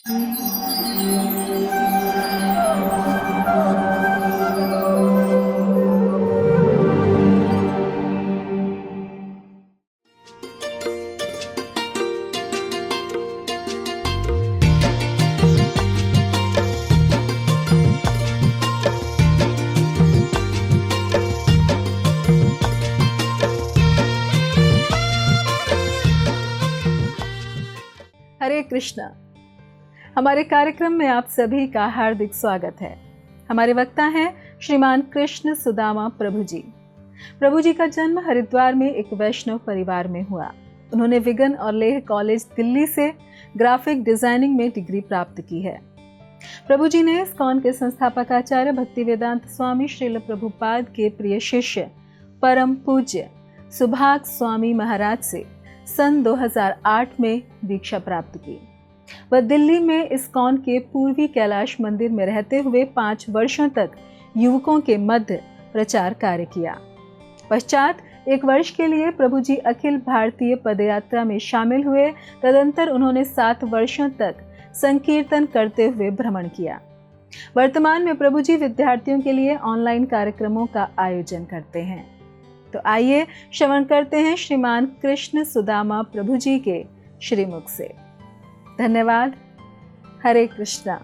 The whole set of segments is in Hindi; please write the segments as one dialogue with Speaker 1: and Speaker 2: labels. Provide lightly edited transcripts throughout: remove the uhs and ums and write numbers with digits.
Speaker 1: हरे कृष्णा। हमारे कार्यक्रम में आप सभी का हार्दिक स्वागत है। हमारे वक्ता हैं श्रीमान कृष्ण सुदामा प्रभु जी। प्रभु जी का जन्म हरिद्वार में एक वैष्णव परिवार में हुआ। उन्होंने विगन और लेह कॉलेज दिल्ली से ग्राफिक डिजाइनिंग में डिग्री प्राप्त की है। प्रभु जी ने इस्कॉन के संस्थापक आचार्य भक्तिवेदांत स्वामी श्रील प्रभुपाद के प्रिय शिष्य परम पूज्य सुभाग स्वामी महाराज से सन 2008 में दीक्षा प्राप्त की। वह दिल्ली में इस्कॉन के पूर्वी कैलाश मंदिर में रहते हुए 5 वर्षों तक युवकों के मध्य प्रचार कार्य किया। पश्चात 1 वर्ष के लिए प्रभु जी अखिल भारतीय पदयात्रा में शामिल हुए। तदंतर उन्होंने 7 वर्षों तक संकीर्तन करते हुए भ्रमण किया। वर्तमान में प्रभु जी विद्यार्थियों के लिए ऑनलाइन कार्यक्रमों का आयोजन करते हैं। तो आइए श्रवण करते हैं श्रीमान कृष्ण सुदामा प्रभु जी के श्रीमुख से। धन्यवाद। हरे कृष्णा।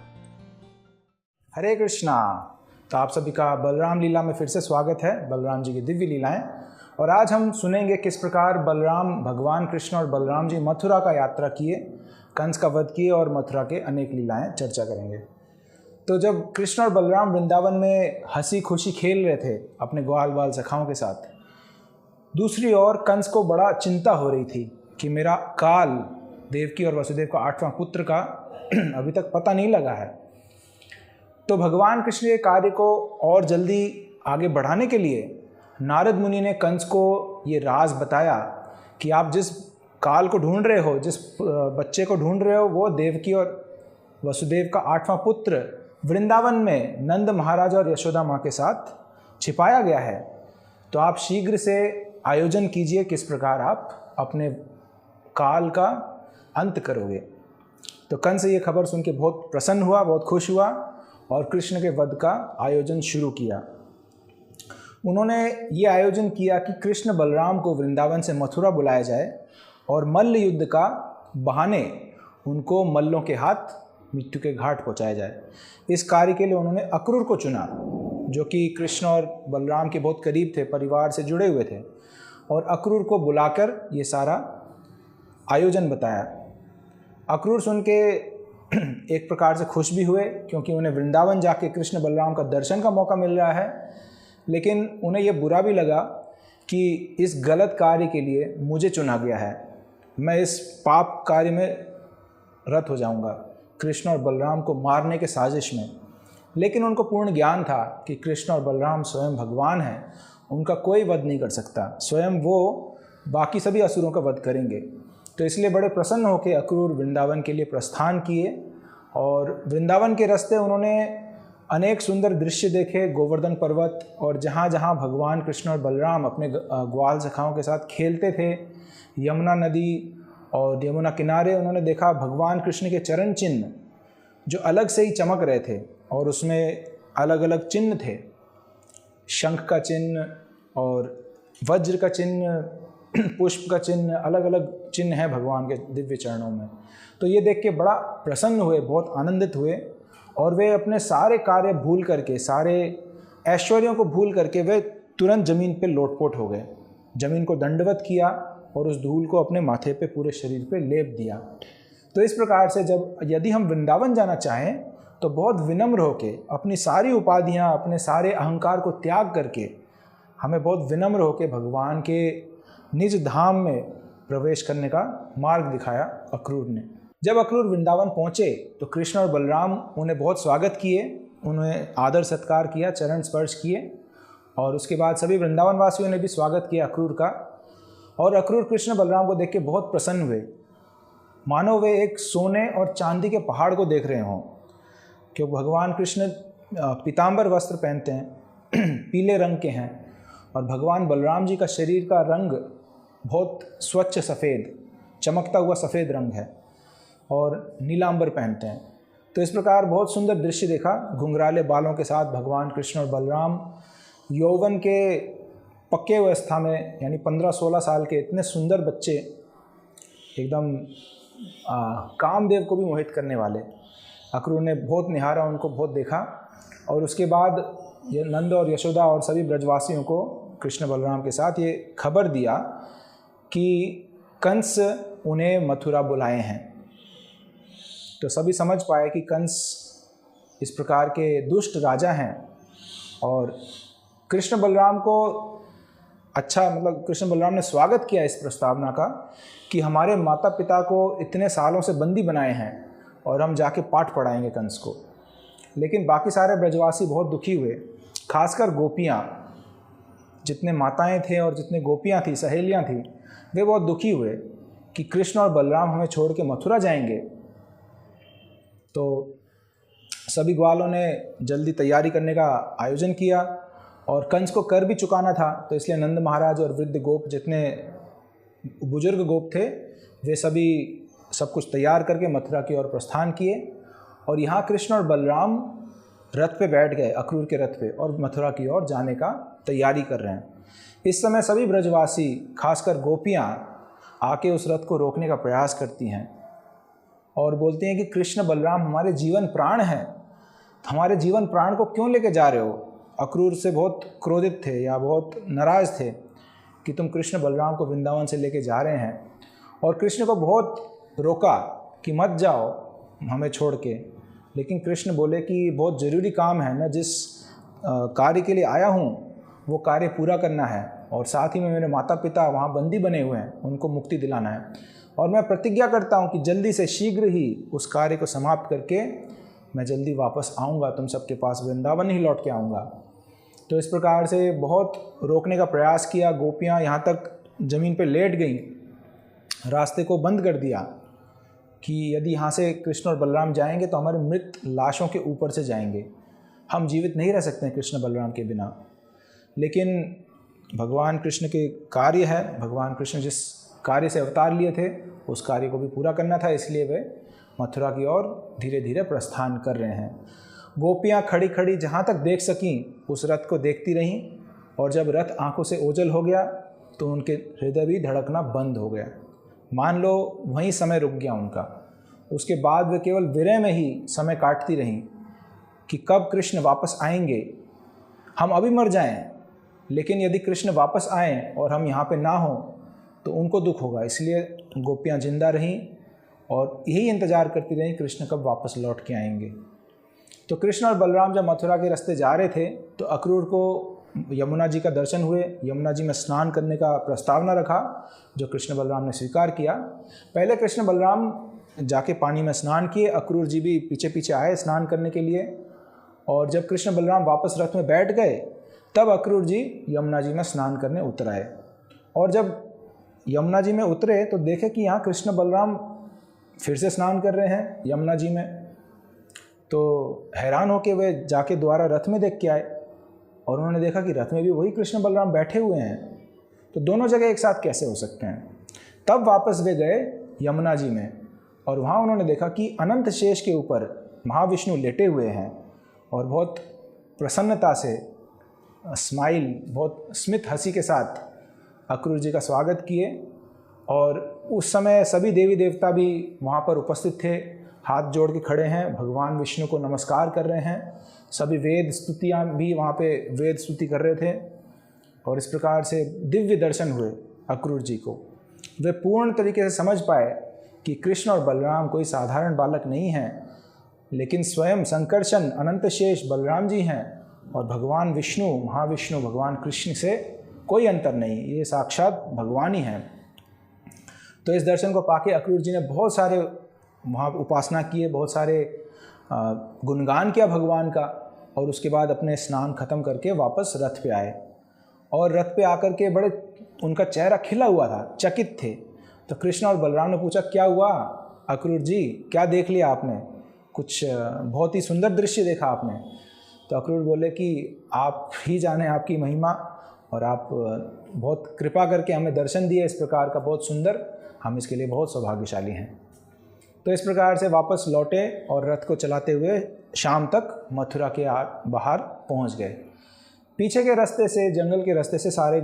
Speaker 2: हरे कृष्णा। तो आप सभी का बलराम लीला में फिर से स्वागत है। बलराम जी की दिव्य लीलाएं, और आज हम सुनेंगे किस प्रकार बलराम भगवान कृष्ण और बलराम जी मथुरा का यात्रा किए, कंस का वध किए और मथुरा के अनेक लीलाएं चर्चा करेंगे। तो जब कृष्ण और बलराम वृंदावन में हंसी खुशी खेल रहे थे अपने ग्वाल बाल सखाओं के साथ, दूसरी ओर कंस को बड़ा चिंता हो रही थी कि मेरा काल, देवकी और वसुदेव का 8वां पुत्र का अभी तक पता नहीं लगा है। तो भगवान कृष्ण के कार्य को और जल्दी आगे बढ़ाने के लिए नारद मुनि ने कंस को ये राज बताया कि आप जिस काल को ढूंढ रहे हो, जिस बच्चे को ढूंढ रहे हो, वो देवकी और वसुदेव का 8वां पुत्र वृंदावन में नंद महाराज और यशोदा माँ के साथ छिपाया गया है। तो आप शीघ्र से आयोजन कीजिए किस प्रकार आप अपने काल का अंत करोगे। तो कंस ये खबर सुन के बहुत प्रसन्न हुआ, बहुत खुश हुआ और कृष्ण के वध का आयोजन शुरू किया। उन्होंने ये आयोजन किया कि कृष्ण बलराम को वृंदावन से मथुरा बुलाया जाए और मल्ल युद्ध का बहाने उनको मल्लों के हाथ मृत्यु के घाट पहुंचाया जाए। इस कार्य के लिए उन्होंने अक्रूर को चुना, जो कि कृष्ण और बलराम के बहुत करीब थे, परिवार से जुड़े हुए थे, और अक्रूर को बुलाकर ये सारा आयोजन बताया। अक्रूर सुन के एक प्रकार से खुश भी हुए, क्योंकि उन्हें वृंदावन जाके कृष्ण बलराम का दर्शन का मौका मिल रहा है, लेकिन उन्हें यह बुरा भी लगा कि इस गलत कार्य के लिए मुझे चुना गया है, मैं इस पाप कार्य में रत हो जाऊंगा, कृष्ण और बलराम को मारने के साजिश में। लेकिन उनको पूर्ण ज्ञान था कि कृष्ण और बलराम स्वयं भगवान हैं, उनका कोई वध नहीं कर सकता, स्वयं वो बाकी सभी असुरों का वध करेंगे। तो इसलिए बड़े प्रसन्न होकर अक्रूर वृंदावन के लिए प्रस्थान किए, और वृंदावन के रास्ते उन्होंने अनेक सुंदर दृश्य देखे, गोवर्धन पर्वत, और जहाँ जहाँ भगवान कृष्ण और बलराम अपने ग्वाल सखाओं के साथ खेलते थे, यमुना नदी और यमुना किनारे उन्होंने देखा भगवान कृष्ण के चरण चिन्ह जो अलग से ही चमक रहे थे, और उसमें अलग अलग चिन्ह थे, शंख का चिन्ह और वज्र का चिन्ह, पुष्प का चिन्ह, अलग अलग चिन्ह है भगवान के दिव्य चरणों में। तो ये देख के बड़ा प्रसन्न हुए, बहुत आनंदित हुए, और वे अपने सारे कार्य भूल करके, सारे ऐश्वर्यों को भूल करके वे तुरंत जमीन पे लोटपोट हो गए, जमीन को दंडवत किया और उस धूल को अपने माथे पे, पूरे शरीर पे लेप दिया। तो इस प्रकार से यदि हम वृंदावन जाना चाहें तो बहुत विनम्र होके, अपनी सारी उपाधियां, अपने सारे अहंकार को त्याग करके, हमें बहुत विनम्र होके भगवान के निज धाम में प्रवेश करने का मार्ग दिखाया अक्रूर ने। जब अक्रूर वृंदावन पहुँचे तो कृष्ण और बलराम उन्हें बहुत स्वागत किए, उन्हें आदर सत्कार किया, चरण स्पर्श किए, और उसके बाद सभी वृंदावन वासियों ने भी स्वागत किया अक्रूर का। और अक्रूर कृष्ण बलराम को देख के बहुत प्रसन्न हुए, मानो वे एक सोने और चांदी के पहाड़ को देख रहे हों, क्योंकि भगवान कृष्ण पीतांबर वस्त्र पहनते हैं, पीले रंग के हैं, और भगवान बलराम जी का शरीर का रंग बहुत स्वच्छ सफ़ेद, चमकता हुआ सफ़ेद रंग है, और नीलांबर पहनते हैं। तो इस प्रकार बहुत सुंदर दृश्य देखा। घुंघराले बालों के साथ भगवान कृष्ण और बलराम यौवन के पक्के अवस्था में, यानी 15-16 साल के इतने सुंदर बच्चे, एकदम कामदेव को भी मोहित करने वाले। अक्रूर ने बहुत निहारा, उनको बहुत देखा, और उसके बाद ये नंद और यशोदा और सभी ब्रजवासियों को कृष्ण बलराम के साथ ये खबर दिया कि कंस उन्हें मथुरा बुलाए हैं। तो सभी समझ पाए कि कंस इस प्रकार के दुष्ट राजा हैं, और कृष्ण बलराम को कृष्ण बलराम ने स्वागत किया इस प्रस्तावना का कि हमारे माता पिता को इतने सालों से बंदी बनाए हैं और हम जाके पाठ पढ़ाएंगे कंस को। लेकिन बाकी सारे ब्रजवासी बहुत दुखी हुए, खासकर गोपियाँ, जितने माताएं थे और जितने गोपियाँ थी, सहेलियाँ थी, वे बहुत दुखी हुए कि कृष्ण और बलराम हमें छोड़ के मथुरा जाएंगे। तो सभी ग्वालों ने जल्दी तैयारी करने का आयोजन किया, और कंस को कर भी चुकाना था, तो इसलिए नंद महाराज और वृद्ध गोप, जितने बुजुर्ग गोप थे, वे सभी सब कुछ तैयार करके मथुरा की ओर प्रस्थान किए। और यहाँ कृष्ण और बलराम रथ पे बैठ गए, अक्रूर के रथ पे, और मथुरा की ओर जाने का तैयारी कर रहे हैं। इस समय सभी ब्रजवासी, खासकर गोपियाँ, आके उस रथ को रोकने का प्रयास करती हैं और बोलती हैं कि कृष्ण बलराम हमारे जीवन प्राण हैं, हमारे जीवन प्राण को क्यों लेके जा रहे हो। अक्रूर से बहुत क्रोधित थे या बहुत नाराज़ थे कि तुम कृष्ण बलराम को वृंदावन से लेके जा रहे हैं, और कृष्ण को बहुत रोका कि मत जाओ हमें छोड़ के। लेकिन कृष्ण बोले कि बहुत ज़रूरी काम है, मैं जिस कार्य के लिए आया हूँ वो कार्य पूरा करना है, और साथ ही में मेरे माता पिता वहाँ बंदी बने हुए हैं, उनको मुक्ति दिलाना है, और मैं प्रतिज्ञा करता हूँ कि जल्दी से शीघ्र ही उस कार्य को समाप्त करके मैं जल्दी वापस आऊँगा, तुम सबके पास वृंदावन ही लौट के आऊँगा। तो इस प्रकार से बहुत रोकने का प्रयास किया। गोपियाँ यहाँ तक ज़मीन पे लेट गईं, रास्ते को बंद कर दिया कि यदि यहाँ से कृष्ण और बलराम जाएंगे तो हमारे मृत लाशों के ऊपर से जाएंगे, हम जीवित नहीं रह सकते हैं कृष्ण बलराम के बिना। लेकिन भगवान कृष्ण के कार्य है, भगवान कृष्ण जिस कार्य से अवतार लिए थे उस कार्य को भी पूरा करना था, इसलिए वे मथुरा की ओर धीरे धीरे प्रस्थान कर रहे हैं। गोपियाँ खड़ी खड़ी जहाँ तक देख सकीं उस रथ को देखती रहीं, और जब रथ आंखों से ओझल हो गया तो उनके हृदय भी धड़कना बंद हो गया, मान लो वहीं समय रुक गया उनका। उसके बाद वे केवल विरह में ही समय काटती रहीं कि कब कृष्ण वापस आएंगे, हम अभी मर जाएं, लेकिन यदि कृष्ण वापस आएँ और हम यहाँ पे ना हों तो उनको दुख होगा। इसलिए गोपियाँ जिंदा रहीं और यही इंतज़ार करती रहीं कृष्ण कब वापस लौट के आएंगे। तो कृष्ण और बलराम जब मथुरा के रास्ते जा रहे थे तो अक्रूर को यमुना जी का दर्शन हुए। यमुना जी में स्नान करने का प्रस्तावना रखा, जो कृष्ण बलराम ने स्वीकार किया। पहले कृष्ण बलराम जाके पानी में स्नान किए, अक्रूर जी भी पीछे पीछे आए स्नान करने के लिए। और जब कृष्ण बलराम वापस रथ में बैठ गए तब अक्रूर जी यमुना जी में स्नान करने उतर आए। और जब यमुना जी में उतरे तो देखे कि यहाँ कृष्ण बलराम फिर से स्नान कर रहे हैं यमुना जी में। तो हैरान होकर वे जाके दोबारा रथ में देख के आए और उन्होंने देखा कि रथ में भी वही कृष्ण बलराम बैठे हुए हैं। तो दोनों जगह एक साथ कैसे हो सकते हैं। तब वापस वे गए यमुना जी में और वहाँ उन्होंने देखा कि अनंत शेष के ऊपर महाविष्णु लेटे हुए हैं और बहुत प्रसन्नता से स्माइल, बहुत स्मित हंसी के साथ अक्रूर जी का स्वागत किए। और उस समय सभी देवी देवता भी वहाँ पर उपस्थित थे, हाथ जोड़ के खड़े हैं, भगवान विष्णु को नमस्कार कर रहे हैं। सभी वेद स्तुतियाँ भी वहाँ पे वेद स्तुति कर रहे थे। और इस प्रकार से दिव्य दर्शन हुए अक्रूर जी को। वे पूर्ण तरीके से समझ पाए कि कृष्ण और बलराम कोई साधारण बालक नहीं हैं, लेकिन स्वयं संकर्षण अनंत शेष बलराम जी हैं और भगवान विष्णु, महाविष्णु, भगवान कृष्ण से कोई अंतर नहीं, ये साक्षात भगवान ही हैं। तो इस दर्शन को पाके अक्रूर जी ने बहुत सारे वहाँ उपासना किए, बहुत सारे गुणगान किया भगवान का। और उसके बाद अपने स्नान खत्म करके वापस रथ पे आए और रथ पे आकर के बड़े उनका चेहरा खिला हुआ था, चकित थे। तो कृष्ण और बलराम ने पूछा, क्या हुआ अक्रूर जी, क्या देख लिया आपने? कुछ बहुत ही सुंदर दृश्य देखा आपने। तो अक्रूर बोले कि आप ही जाने आपकी महिमा, और आप बहुत कृपा करके हमें दर्शन दिए इस प्रकार का बहुत सुंदर, हम इसके लिए बहुत सौभाग्यशाली हैं। तो इस प्रकार से वापस लौटे और रथ को चलाते हुए शाम तक मथुरा के बाहर पहुंच गए। पीछे के रास्ते से, जंगल के रास्ते से सारे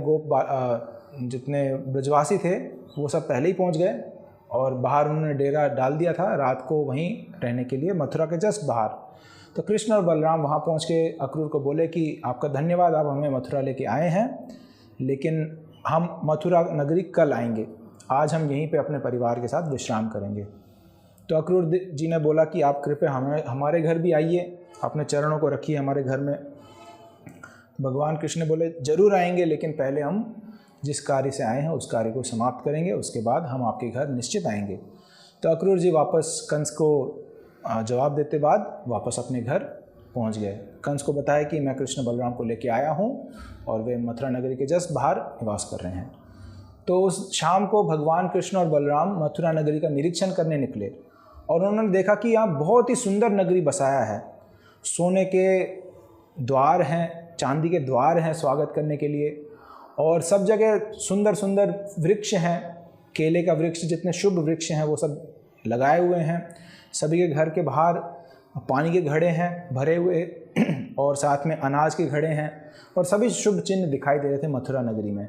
Speaker 2: जितने ब्रजवासी थे वो सब पहले ही पहुंच गए और बाहर उन्होंने डेरा डाल दिया था रात को वहीं रहने के लिए, मथुरा के जस्ट बाहर। तो कृष्ण और बलराम वहाँ पहुँच के अक्रूर को बोले कि आपका धन्यवाद, आप हमें मथुरा लेके आए हैं, लेकिन हम मथुरा नगरी कल आएंगे, आज हम यहीं पे अपने परिवार के साथ विश्राम करेंगे। तो अक्रूर जी ने बोला कि आप कृपया हमारे घर भी आइए, अपने चरणों को रखिए हमारे घर में। भगवान कृष्ण बोले ज़रूर आएंगे, लेकिन पहले हम जिस कार्य से आए हैं उस कार्य को समाप्त करेंगे, उसके बाद हम आपके घर निश्चित आएंगे। तो अक्रूर जी वापस कंस को जवाब देते बाद वापस अपने घर पहुंच गए। कंस को बताया कि मैं कृष्ण बलराम को लेके आया हूं और वे मथुरा नगरी के जस्ट बाहर निवास कर रहे हैं। तो उस शाम को भगवान कृष्ण और बलराम मथुरा नगरी का निरीक्षण करने निकले और उन्होंने देखा कि यहाँ बहुत ही सुंदर नगरी बसाया है। सोने के द्वार हैं, चांदी के द्वार हैं स्वागत करने के लिए, और सब जगह सुंदर सुंदर वृक्ष हैं, केले का वृक्ष, जितने शुभ वृक्ष हैं वो सब लगाए हुए हैं। सभी के घर के बाहर पानी के घड़े हैं भरे हुए और साथ में अनाज के घड़े हैं और सभी शुभ चिन्ह दिखाई दे रहे थे मथुरा नगरी में।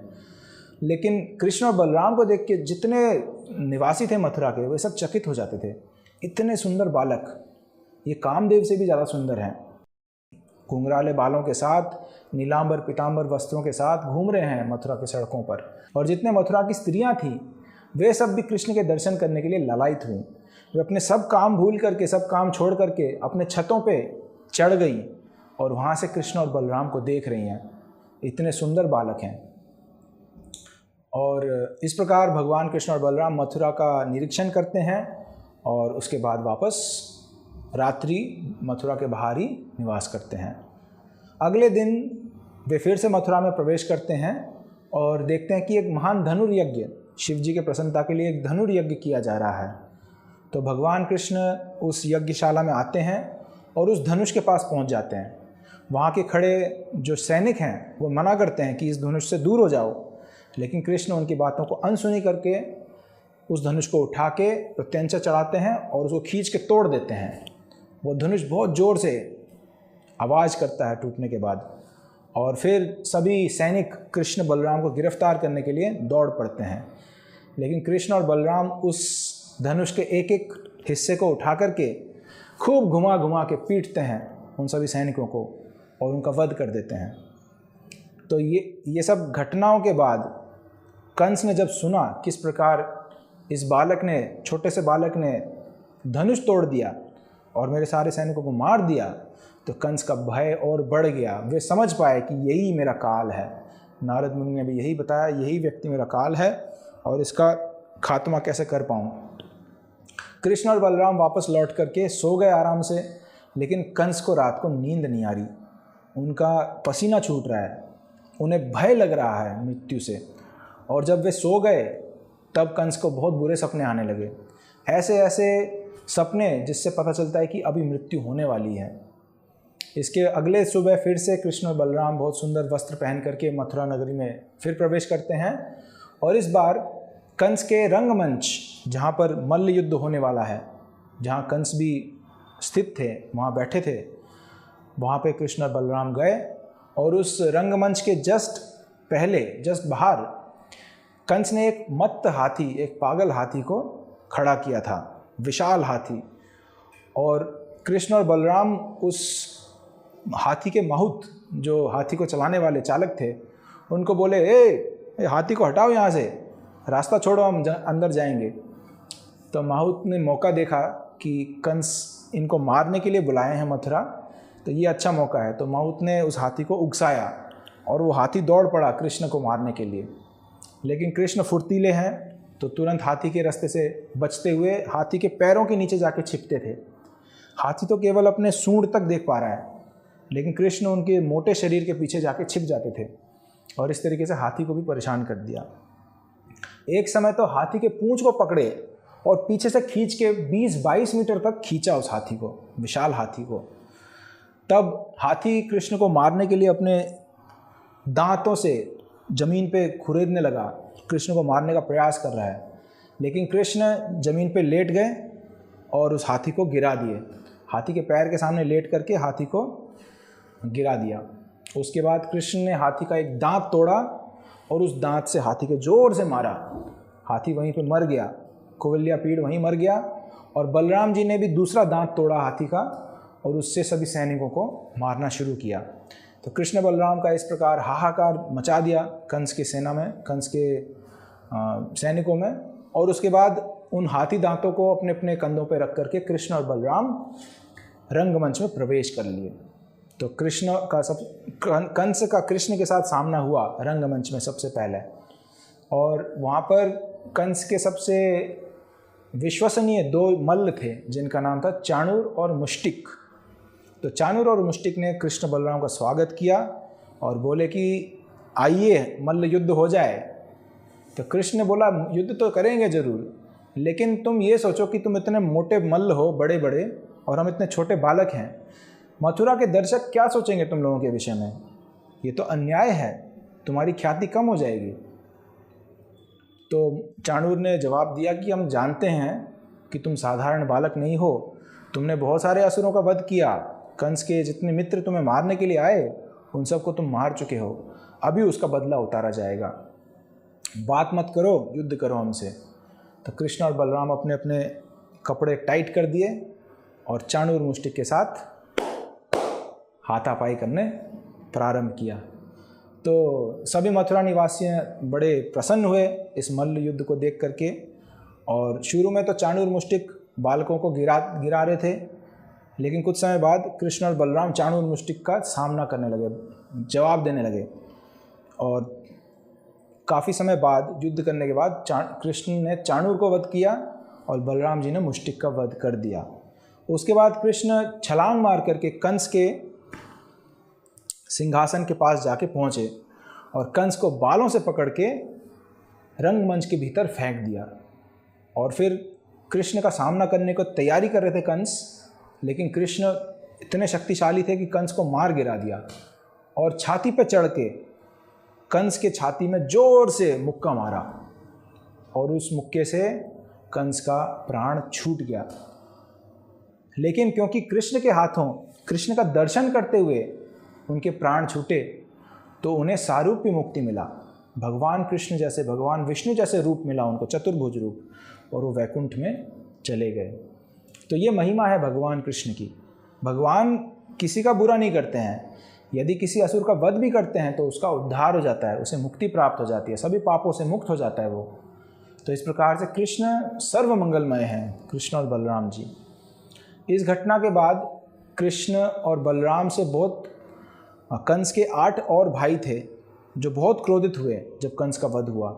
Speaker 2: लेकिन कृष्ण और बलराम को देख के जितने निवासी थे मथुरा के वे सब चकित हो जाते थे। इतने सुंदर बालक, ये कामदेव से भी ज़्यादा सुंदर हैं। घुंघराले बालों के साथ, नीलांबर पीतांबर वस्त्रों के साथ घूम रहे हैं मथुरा के सड़कों पर। और जितने मथुरा की स्त्रियां थीं वे सब भी कृष्ण के दर्शन करने के लिए लालायित हुई। वे अपने सब काम भूल करके, सब काम छोड़ करके अपने छतों पे चढ़ गई और वहाँ से कृष्ण और बलराम को देख रही हैं। इतने सुंदर बालक हैं। और इस प्रकार भगवान कृष्ण और बलराम मथुरा का निरीक्षण करते हैं और उसके बाद वापस रात्रि मथुरा के बाहर ही निवास करते हैं। अगले दिन वे फिर से मथुरा में प्रवेश करते हैं और देखते हैं कि एक महान धनुर्यज्ञ, शिव जी के प्रसन्नता के लिए एक धनुर्यज्ञ किया जा रहा है। तो भगवान कृष्ण उस यज्ञशाला में आते हैं और उस धनुष के पास पहुंच जाते हैं। वहाँ के खड़े जो सैनिक हैं वो मना करते हैं कि इस धनुष से दूर हो जाओ, लेकिन कृष्ण उनकी बातों को अनसुनी करके उस धनुष को उठा के प्रत्यंचा चढ़ाते हैं और उसको खींच के तोड़ देते हैं। वो धनुष बहुत ज़ोर से आवाज़ करता है टूटने के बाद, और फिर सभी सैनिक कृष्ण बलराम को गिरफ्तार करने के लिए दौड़ पड़ते हैं। लेकिन कृष्ण और बलराम उस धनुष के एक एक हिस्से को उठा करके खूब घुमा घुमा के पीटते हैं उन सभी सैनिकों को और उनका वध कर देते हैं। तो ये सब घटनाओं के बाद कंस ने जब सुना किस प्रकार इस बालक ने, छोटे से बालक ने धनुष तोड़ दिया और मेरे सारे सैनिकों को मार दिया, तो कंस का भय और बढ़ गया। वे समझ पाए कि यही मेरा काल है। नारद मुनि ने भी यही बताया, यही व्यक्ति मेरा काल है और इसका खात्मा कैसे कर पाऊँ। कृष्ण और बलराम वापस लौट करके सो गए आराम से, लेकिन कंस को रात को नींद नहीं आ रही। उनका पसीना छूट रहा है, उन्हें भय लग रहा है मृत्यु से। और जब वे सो गए तब कंस को बहुत बुरे सपने आने लगे, ऐसे ऐसे सपने जिससे पता चलता है कि अभी मृत्यु होने वाली है। इसके अगले सुबह फिर से कृष्ण और बलराम बहुत सुंदर वस्त्र पहन करके मथुरा नगरी में फिर प्रवेश करते हैं और इस बार कंस के रंगमंच, जहाँ पर मल्ल युद्ध होने वाला है, जहाँ कंस भी स्थित थे, वहाँ बैठे थे, वहाँ पे कृष्ण और बलराम गए और उस रंगमंच के जस्ट बाहर कंस ने एक मत्त हाथी, एक पागल हाथी को खड़ा किया था, विशाल हाथी। और कृष्ण और बलराम उस हाथी के माहुत, जो हाथी को चलाने वाले चालक थे, उनको बोले, ए हाथी को हटाओ यहाँ से, रास्ता छोड़ो, हम अंदर जाएंगे। तो माहुत ने मौका देखा कि कंस इनको मारने के लिए बुलाए हैं मथुरा, तो ये अच्छा मौका है। तो माहुत ने उस हाथी को उकसाया और वो हाथी दौड़ पड़ा कृष्ण को मारने के लिए। लेकिन कृष्ण फुर्तीले हैं तो तुरंत हाथी के रास्ते से बचते हुए हाथी के पैरों के नीचे जाके छिपते थे। हाथी तो केवल अपने सूंड तक देख पा रहा है, लेकिन कृष्ण उनके मोटे शरीर के पीछे जाके छिप जाते थे और इस तरीके से हाथी को भी परेशान कर दिया। एक समय तो हाथी के पूंछ को पकड़े और पीछे से खींच के 20-22 मीटर तक खींचा उस हाथी को, विशाल हाथी को। तब हाथी कृष्ण को मारने के लिए अपने दांतों से जमीन पे खुरेदने लगा, कृष्ण को मारने का प्रयास कर रहा है। लेकिन कृष्ण जमीन पे लेट गए और उस हाथी को गिरा दिए। हाथी के पैर के सामने लेट करके हाथी को गिरा दिया। उसके बाद कृष्ण ने हाथी का एक दांत तोड़ा और उस दांत से हाथी को जोर से मारा। हाथी वहीं पे मर गया, कुवल्या पीड़ वहीं मर गया। और बलराम जी ने भी दूसरा दांत तोड़ा हाथी का और उससे सभी सैनिकों को मारना शुरू किया। तो कृष्ण बलराम का इस प्रकार हाहाकार मचा दिया कंस की सेना में, कंस के सैनिकों में। और उसके बाद उन हाथी दांतों को अपने अपने कंधों पर रख करके कृष्ण और बलराम रंगमंच में प्रवेश कर लिए। तो कंस का कृष्ण के साथ सामना हुआ रंगमंच में सबसे पहले। और वहाँ पर कंस के सबसे विश्वसनीय 2 मल्ल थे जिनका नाम था चाणूर और मुष्टिक। तो चाणूर और मुष्टिक ने कृष्ण बलराम का स्वागत किया और बोले कि आइए मल्ल युद्ध हो जाए। तो कृष्ण ने बोला युद्ध तो करेंगे ज़रूर, लेकिन तुम ये सोचो कि तुम इतने मोटे मल्ल हो, बड़े बड़े, और हम इतने छोटे बालक हैं। मथुरा के दर्शक क्या सोचेंगे तुम लोगों के विषय में? ये तो अन्याय है, तुम्हारी ख्याति कम हो जाएगी। तो चाणूर ने जवाब दिया कि हम जानते हैं कि तुम साधारण बालक नहीं हो, तुमने बहुत सारे असुरों का वध किया, कंस के जितने मित्र तुम्हें मारने के लिए आए उन सबको तुम मार चुके हो, अभी उसका बदला उतारा जाएगा, बात मत करो, युद्ध करो हमसे। तो कृष्ण और बलराम अपने अपने कपड़े टाइट कर दिए और चाणूर मुष्टिक के साथ हाथापाई करने प्रारंभ किया। तो सभी मथुरा निवासी बड़े प्रसन्न हुए इस मल्ल युद्ध को देख करके। और शुरू में तो चाणूर मुष्टिक बालकों को गिरा रहे थे, लेकिन कुछ समय बाद कृष्ण और बलराम चाणूर मुष्टिक का सामना करने लगे, जवाब देने लगे। और काफ़ी समय बाद युद्ध करने के बाद कृष्ण ने चाणूर को वध किया और बलराम जी ने मुष्टिक का वध कर दिया। उसके बाद कृष्ण छलांग मार करके कंस के सिंहासन के पास जाके पहुँचे और कंस को बालों से पकड़ के रंगमंच के भीतर फेंक दिया। और फिर कृष्ण का सामना करने को तैयारी कर रहे थे कंस, लेकिन कृष्ण इतने शक्तिशाली थे कि कंस को मार गिरा दिया और छाती पर चढ़ के कंस के छाती में जोर से मुक्का मारा और उस मुक्के से कंस का प्राण छूट गया। लेकिन क्योंकि कृष्ण के हाथों कृष्ण का दर्शन करते हुए उनके प्राण छूटे, तो उन्हें सारूप्य मुक्ति मिला, भगवान कृष्ण जैसे, भगवान विष्णु जैसे रूप मिला उनको, चतुर्भुज रूप, और वो वैकुंठ में चले गए। तो ये महिमा है भगवान कृष्ण की। भगवान किसी का बुरा नहीं करते हैं, यदि किसी असुर का वध भी करते हैं तो उसका उद्धार हो जाता है, उसे मुक्ति प्राप्त हो जाती है, सभी पापों से मुक्त हो जाता है वो। तो इस प्रकार से कृष्ण सर्व मंगलमय हैं, कृष्ण और बलराम जी। इस घटना के बाद कृष्ण और बलराम से बहुत कंस के 8 और भाई थे जो बहुत क्रोधित हुए जब कंस का वध हुआ।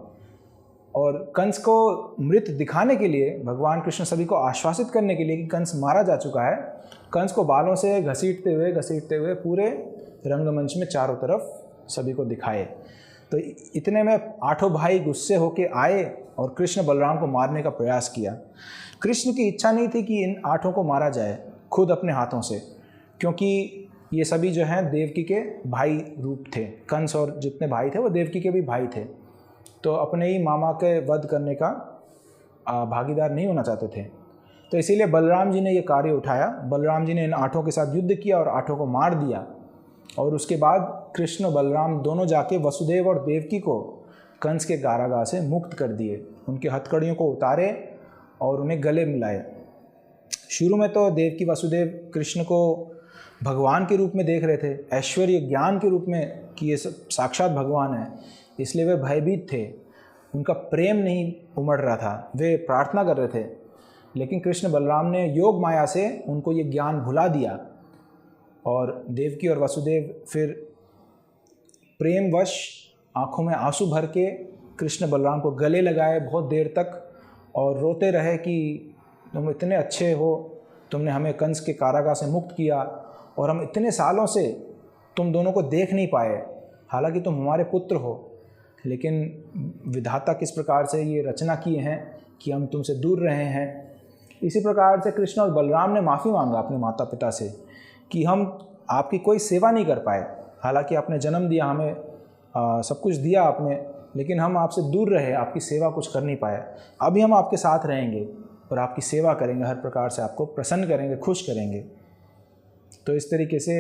Speaker 2: और कंस को मृत दिखाने के लिए भगवान कृष्ण सभी को आश्वासित करने के लिए कि कंस मारा जा चुका है, कंस को बालों से घसीटते हुए पूरे रंगमंच में चारों तरफ सभी को दिखाए। तो इतने में 8 भाई गुस्से होके आए और कृष्ण बलराम को मारने का प्रयास किया। कृष्ण की इच्छा नहीं थी कि इन 8 को मारा जाए खुद अपने हाथों से, क्योंकि ये सभी जो हैं देवकी के भाई रूप थे। कंस और जितने भाई थे वो देवकी के भी भाई थे, तो अपने ही मामा के वध करने का भागीदार नहीं होना चाहते थे। तो इसीलिए बलराम जी ने ये कार्य उठाया। बलराम जी ने इन 8 के साथ युद्ध किया और 8 को मार दिया। और उसके बाद कृष्ण बलराम दोनों जाके वसुदेव और देवकी को कंस के कारागार से मुक्त कर दिए, उनके हथकड़ियों को उतारे और उन्हें गले मिलाए। शुरू में तो देवकी वसुदेव कृष्ण को भगवान के रूप में देख रहे थे, ऐश्वर्य ज्ञान के रूप में कि ये साक्षात भगवान है, इसलिए वे भयभीत थे, उनका प्रेम नहीं उमड़ रहा था, वे प्रार्थना कर रहे थे। लेकिन कृष्ण बलराम ने योग माया से उनको ये ज्ञान भुला दिया और देवकी और वसुदेव फिर प्रेमवश आँखों में आंसू भर के कृष्ण बलराम को गले लगाए बहुत देर तक और रोते रहे कि तुम इतने अच्छे हो, तुमने हमें कंस के कारागार से मुक्त किया और हम इतने सालों से तुम दोनों को देख नहीं पाए, हालांकि तुम हमारे पुत्र हो, लेकिन विधाता किस प्रकार से ये रचना किए हैं कि हम तुमसे दूर रहे हैं। इसी प्रकार से कृष्ण और बलराम ने माफ़ी मांगा अपने माता पिता से कि हम आपकी कोई सेवा नहीं कर पाए, हालांकि आपने जन्म दिया, हमें सब कुछ दिया आपने, लेकिन हम आपसे दूर रहे, आपकी सेवा कुछ कर नहीं पाए। अभी हम आपके साथ रहेंगे, और आपकी सेवा करेंगे, हर प्रकार से आपको प्रसन्न करेंगे, खुश करेंगे। तो इस तरीके से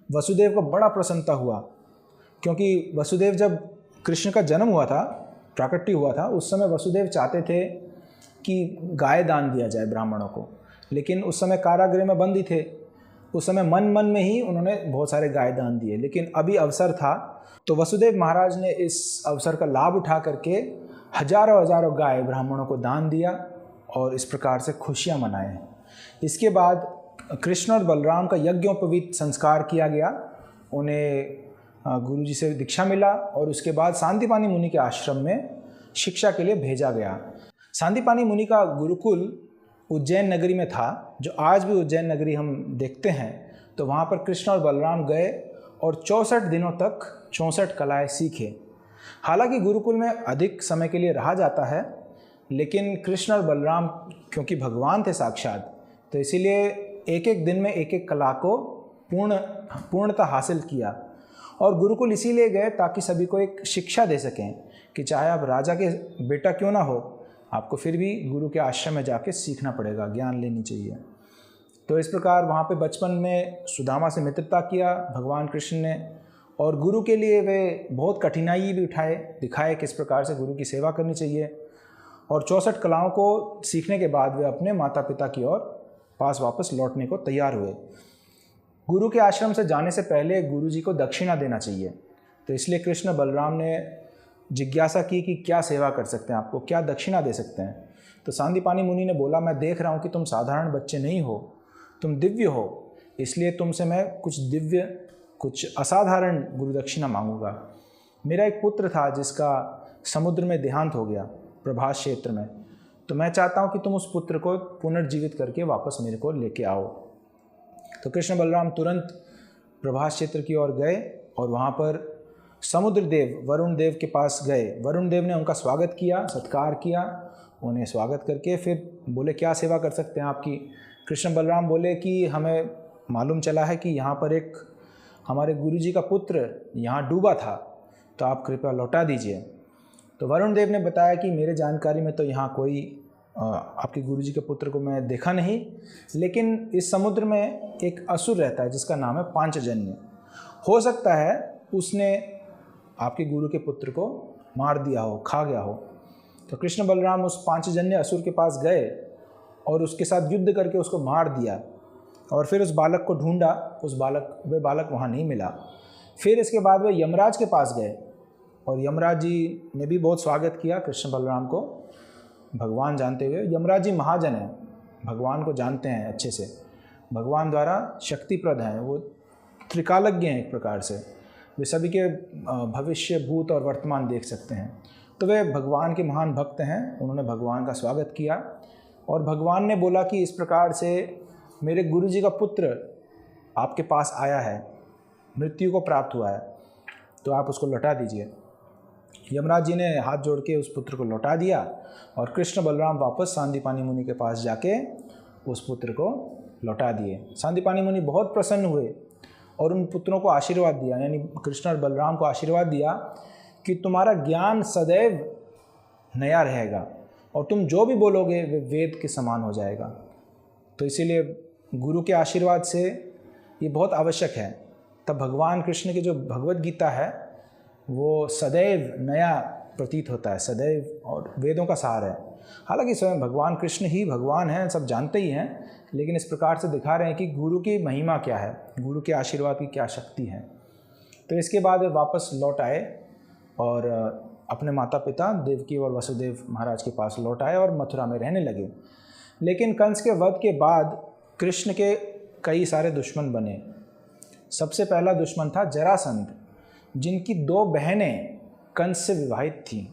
Speaker 2: वसुदेव को बड़ा प्रसन्नता हुआ, क्योंकि वसुदेव जब कृष्ण का जन्म हुआ था, प्राकट्य हुआ था, उस समय वसुदेव चाहते थे कि गाय दान दिया जाए ब्राह्मणों को, लेकिन उस समय कारागृह में बंदी थे। उस समय मन मन में ही उन्होंने बहुत सारे गाय दान दिए, लेकिन अभी अवसर था तो वसुदेव महाराज ने इस अवसर का लाभ उठा करके हजारों हजारों गाय ब्राह्मणों को दान दिया और इस प्रकार से खुशियाँ मनाए। इसके बाद कृष्ण और बलराम का यज्ञोपवीत संस्कार किया गया, उन्हें गुरुजी से दीक्षा मिला और उसके बाद सांदीपानी मुनि के आश्रम में शिक्षा के लिए भेजा गया। सांदीपानी मुनि का गुरुकुल उज्जैन नगरी में था, जो आज भी उज्जैन नगरी हम देखते हैं। तो वहाँ पर कृष्ण और बलराम गए और 64 दिनों तक 64 कलाएँ सीखे। हालांकि गुरुकुल में अधिक समय के लिए रहा जाता है, लेकिन कृष्ण और बलराम क्योंकि भगवान थे साक्षात, तो इसीलिए एक एक दिन में एक एक कला को पूर्णता हासिल किया। और गुरुकुल इसीलिए गए ताकि सभी को एक शिक्षा दे सकें कि चाहे आप राजा के बेटा क्यों ना हो, आपको फिर भी गुरु के आश्रम में जाके सीखना पड़ेगा, ज्ञान लेनी चाहिए। तो इस प्रकार वहाँ पे बचपन में सुदामा से मित्रता किया भगवान कृष्ण ने, और गुरु के लिए वे बहुत कठिनाई भी दिखाए किस प्रकार से गुरु की सेवा करनी चाहिए। और 64 कलाओं को सीखने के बाद वे अपने माता पिता की ओर पास वापस लौटने को तैयार हुए। गुरु के आश्रम से जाने से पहले गुरु जी को दक्षिणा देना चाहिए, तो इसलिए कृष्ण बलराम ने जिज्ञासा की कि क्या सेवा कर सकते हैं, आपको क्या दक्षिणा दे सकते हैं। तो सांदीपानी मुनि ने बोला, मैं देख रहा हूँ कि तुम साधारण बच्चे नहीं हो, तुम दिव्य हो, इसलिए तुमसे मैं कुछ दिव्य, कुछ असाधारण गुरु दक्षिणा मांगूंगा। मेरा एक पुत्र था जिसका समुद्र में देहांत हो गया, प्रभास क्षेत्र में, तो मैं चाहता हूँ कि तुम उस पुत्र को पुनर्जीवित करके वापस मेरे को लेके आओ। तो कृष्ण बलराम तुरंत प्रभास क्षेत्र की ओर गए और वहाँ पर समुद्र देव वरुण देव के पास गए। वरुण देव ने उनका स्वागत किया, सत्कार किया, उन्हें स्वागत करके फिर बोले, क्या सेवा कर सकते हैं आपकी। कृष्ण बलराम बोले कि हमें मालूम चला है कि यहाँ पर एक हमारे गुरुजी का पुत्र यहाँ डूबा था, तो आप कृपया लौटा दीजिए। तो वरुण देव ने बताया कि मेरे जानकारी में तो यहाँ कोई आपके गुरुजी के पुत्र को मैं देखा नहीं, लेकिन इस समुद्र में एक असुर रहता है जिसका नाम है पांचजन्य। हो सकता है उसने आपके गुरु के पुत्र को मार दिया हो, खा गया हो। तो कृष्ण बलराम उस पांचजन्य असुर के पास गए और उसके साथ युद्ध करके उसको मार दिया, और फिर उस बालक को ढूंढा, वे बालक वहाँ नहीं मिला। फिर इसके बाद वे यमराज के पास गए और यमराज जी ने भी बहुत स्वागत किया कृष्ण बलराम को, भगवान जानते हुए। यमराज जी महाजन हैं, भगवान को जानते हैं अच्छे से, भगवान द्वारा शक्तिप्रद हैं, वो त्रिकालज्ञ हैं एक प्रकार से, वे सभी के भविष्य, भूत और वर्तमान देख सकते हैं। तो वे भगवान के महान भक्त हैं, उन्होंने भगवान का स्वागत किया और भगवान ने बोला कि इस प्रकार से मेरे गुरुजी का पुत्र आपके पास आया है, मृत्यु को प्राप्त हुआ है, तो आप उसको लौटा दीजिए। यमराज जी ने हाथ जोड़ के उस पुत्र को लौटा दिया और कृष्ण बलराम वापस सांदीपानी मुनि के पास जाके उस पुत्र को लौटा दिए। सांदीपानी मुनि बहुत प्रसन्न हुए और उन पुत्रों को आशीर्वाद दिया, यानी कृष्ण और बलराम को आशीर्वाद दिया कि तुम्हारा ज्ञान सदैव नया रहेगा और तुम जो भी बोलोगे वे वेद के समान हो जाएगा। तो इसीलिए गुरु के आशीर्वाद से ये बहुत आवश्यक है। तब भगवान कृष्ण की जो भगवत गीता है वो सदैव नया प्रतीत होता है, सदैव, और वेदों का सार है। हालांकि स्वयं भगवान कृष्ण ही भगवान हैं, सब जानते ही हैं, लेकिन इस प्रकार से दिखा रहे हैं कि गुरु की महिमा क्या है, गुरु के आशीर्वाद की क्या शक्ति है। तो इसके बाद वे वापस लौट आए और अपने माता पिता देवकी और वसुदेव महाराज के पास लौट आए और मथुरा में रहने लगे। लेकिन कंस के वध के बाद कृष्ण के कई सारे दुश्मन बने। सबसे पहला दुश्मन था जरासंध, जिनकी 2 बहनें कंस से विवाहित थीं।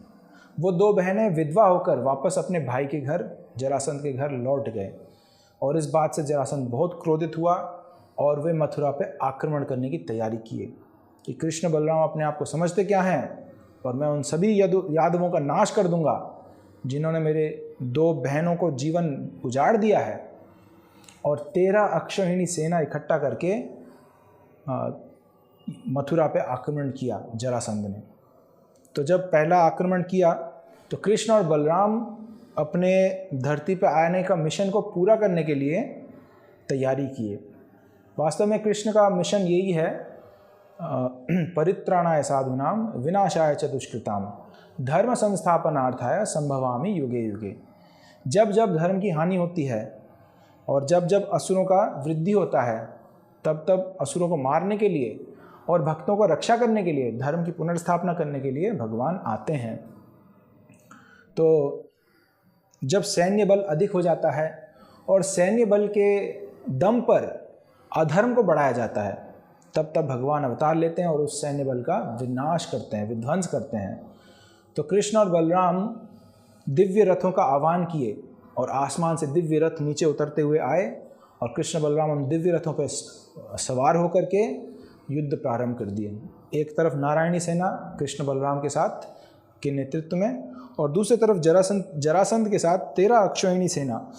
Speaker 2: वो 2 बहनें विधवा होकर वापस अपने भाई के घर, जरासंध के घर लौट गए, और इस बात से जरासंध बहुत क्रोधित हुआ और वे मथुरा पे आक्रमण करने की तैयारी किए कि कृष्ण बलराम अपने आप को समझते क्या हैं और मैं उन सभी यादवों का नाश कर दूंगा जिन्होंने मेरे 2 बहनों को जीवन उजाड़ दिया है। और 13 अक्षौहिणी सेना इकट्ठा करके मथुरा पे आक्रमण किया जरासंध ने। तो जब पहला आक्रमण किया तो कृष्ण और बलराम अपने धरती पर आने का मिशन को पूरा करने के लिए तैयारी किए। वास्तव में कृष्ण का मिशन यही है, परित्राणाय साधूनाम विनाशाय च दुष्कृताम धर्म संस्थापनार्थाय संभवामि युगे युगे। जब जब धर्म की हानि होती है और जब जब असुरों का वृद्धि होता है, तब तब असुरों को मारने के लिए और भक्तों को रक्षा करने के लिए, धर्म की पुनर्स्थापना करने के लिए भगवान आते हैं। तो जब सैन्य बल अधिक हो जाता है और सैन्य बल के दम पर अधर्म को बढ़ाया जाता है, तब तब भगवान अवतार लेते हैं और उस सैन्य बल का विनाश करते हैं, विध्वंस करते हैं। तो कृष्ण और बलराम दिव्य रथों का आह्वान किए और आसमान से दिव्य रथ नीचे उतरते हुए आए और कृष्ण बलराम उन दिव्य रथों पर सवार होकर के युद्ध प्रारंभ कर दिए। एक तरफ नारायणी सेना कृष्ण बलराम के साथ के नेतृत्व में और दूसरी तरफ जरासंध के साथ 13 अक्षौहिणी सेना,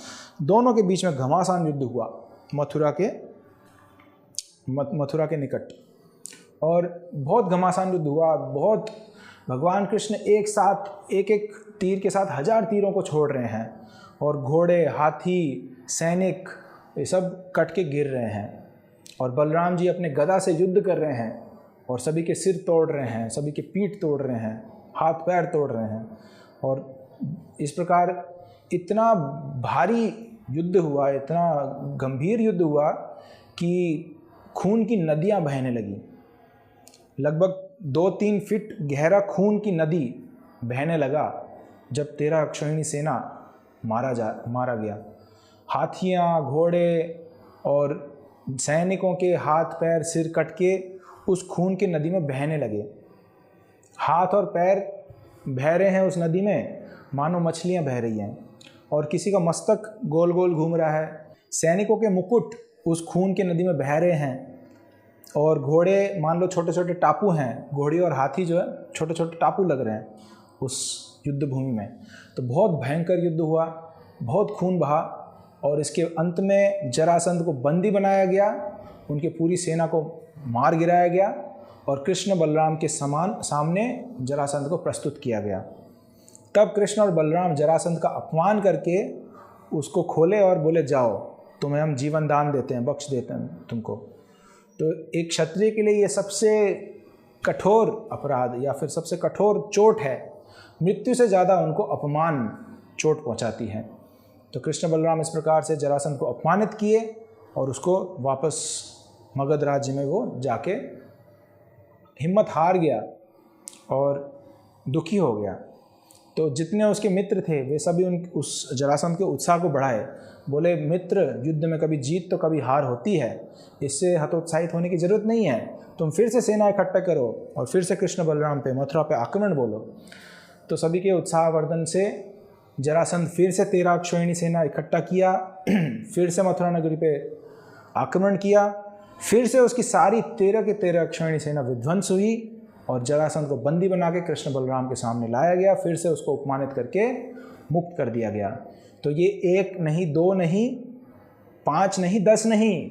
Speaker 2: दोनों के बीच में घमासान युद्ध हुआ मथुरा के निकट। और बहुत घमासान युद्ध हुआ, बहुत। भगवान कृष्ण एक साथ एक एक तीर के साथ 1000 तीरों को छोड़ रहे हैं और घोड़े, हाथी, सैनिक ये सब कट के गिर रहे हैं। और बलराम जी अपने गदा से युद्ध कर रहे हैं और सभी के सिर तोड़ रहे हैं, सभी के पीठ तोड़ रहे हैं, हाथ पैर तोड़ रहे हैं। और इस प्रकार इतना भारी युद्ध हुआ, इतना गंभीर युद्ध हुआ कि खून की नदियां बहने लगी। लगभग 2-3 फीट गहरा खून की नदी बहने लगा जब 13 अक्षौहिणी सेना मारा गया। हाथियां, घोड़े और सैनिकों के हाथ पैर सिर कट के उस खून की नदी में बहने लगे। हाथ और पैर बह रहे हैं उस नदी में, मानो मछलियां बह रही हैं। और किसी का मस्तक गोल गोल घूम रहा है। सैनिकों के मुकुट उस खून की नदी में बह रहे हैं। और घोड़े मान लो छोटे छोटे टापू हैं, घोड़ी और हाथी जो है छोटे छोटे टापू लग रहे हैं उस युद्ध भूमि में। तो बहुत भयंकर युद्ध हुआ, बहुत खून बहा और इसके अंत में जरासंध को बंदी बनाया गया, उनकी पूरी सेना को मार गिराया गया और कृष्ण बलराम के सामने जरासंध को प्रस्तुत किया गया। तब कृष्ण और बलराम जरासंध का अपमान करके उसको खोले और बोले, जाओ, तुम्हें हम जीवन दान देते हैं, बख्श देते हैं तुमको। तो एक क्षत्रिय के लिए ये सबसे कठोर अपराध या फिर सबसे कठोर चोट है। मृत्यु से ज़्यादा उनको अपमान चोट पहुंचाती है। तो कृष्ण बलराम इस प्रकार से जरासंध को अपमानित किए और उसको वापस मगध राज्य में वो जाके हिम्मत हार गया और दुखी हो गया। तो जितने उसके मित्र थे वे सभी उस जरासंध के उत्साह को बढ़ाए। बोले, मित्र, युद्ध में कभी जीत तो कभी हार होती है, इससे हतोत्साहित होने की ज़रूरत नहीं है। तुम फिर से सेना इकट्ठा करो और फिर से कृष्ण बलराम पे, मथुरा पे आक्रमण बोलो। तो सभी के उत्साहवर्धन से जरासंध फिर से 13 अक्षौहिणी सेना इकट्ठा किया, फिर से मथुरा नगरी पे आक्रमण किया। फिर से उसकी सारी 13 के 13 अक्षौहिणी सेना विध्वंस हुई और जरासंध को बंदी बना के कृष्ण बलराम के सामने लाया गया। फिर से उसको अपमानित करके मुक्त कर दिया गया। तो ये 1 नहीं, 2 नहीं, 5 नहीं, 10 नहीं,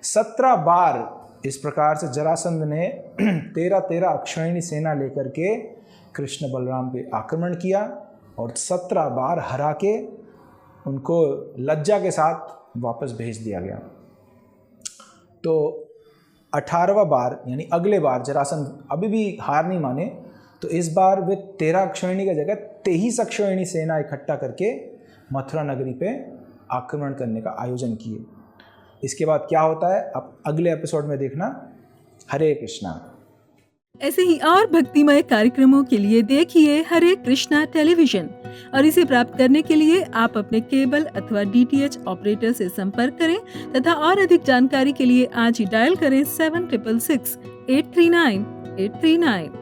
Speaker 2: 17 बार इस प्रकार से जरासंध ने 13 अक्षौहिणी सेना लेकर के कृष्ण बलराम पे आक्रमण किया और 17 बार हरा के उनको लज्जा के साथ वापस भेज दिया गया। तो 18वां बार यानी अगले बार जरासंध अभी भी हार नहीं माने, तो इस बार वे 13 अक्षौहिणी की जगह 23 अक्षौहिणी सेना इकट्ठा करके मथुरा नगरी पे आक्रमण करने का आयोजन किए। इसके बाद क्या होता है अब अगले एपिसोड में देखना। हरे कृष्णा।
Speaker 1: ऐसे ही और भक्तिमय कार्यक्रमों के लिए देखिए हरे कृष्णा टेलीविजन और इसे प्राप्त करने के लिए आप अपने केबल अथवा DTH ऑपरेटर से संपर्क करें तथा और अधिक जानकारी के लिए आज ही डायल करें 7666 839 839।